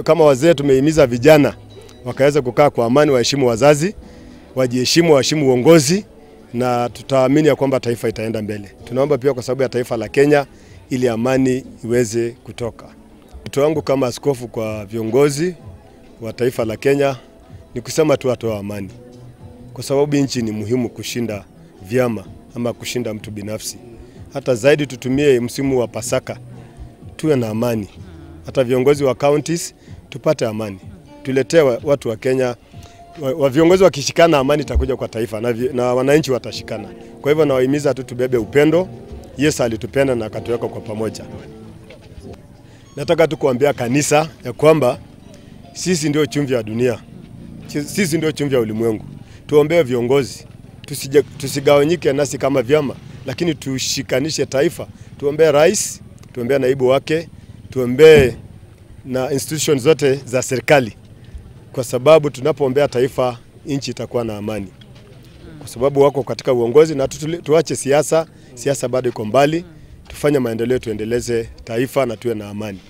kama wazee tumehimiza vijana wakaweza kukaa kwa amani, waheshimu wazazi, wajiheshimu, waheshimu uongozi, na tutaamini ya kwamba taifa itaenda mbele. Tunaomba pia kwa sababu ya taifa la Kenya ili amani iweze kutoka. Wito wangu kama askofu kwa viongozi wa taifa la Kenya ni kusema tu watu wa amani. Kwa sababu nchi ni muhimu kushinda vyama ama kushinda mtu binafsi. Hata zaidi tutumie msimu wa Pasaka tuwe na amani. Hata viongozi wa counties tupate amani. Tuletee watu wa Kenya, viongozi wakishikana amani itakuja kwa taifa na wananchi watashikana. Kwa hivyo nawahimiza tu tubebe upendo. Yesu alitupenda na akatuweka kwa pamoja. Nataka tu kuambia kanisa ya kwamba sisi ndio chumvi ya dunia. Sisi ndio chumvi ya ulimwengu. Tuombee viongozi. Tusigawanyike nasi kama vyama, lakini tushikanishe taifa. Tuombee rais, tuombee naibu wake, tuombee na institutions zote za serikali. Kwa sababu tunapoombea taifa, nchi itakuwa na amani. Kwa sababu wako katika uongozi, na tuache siasa bado iko mbali. Tufanye maendeleo, tuendeleze taifa na tuwe na amani.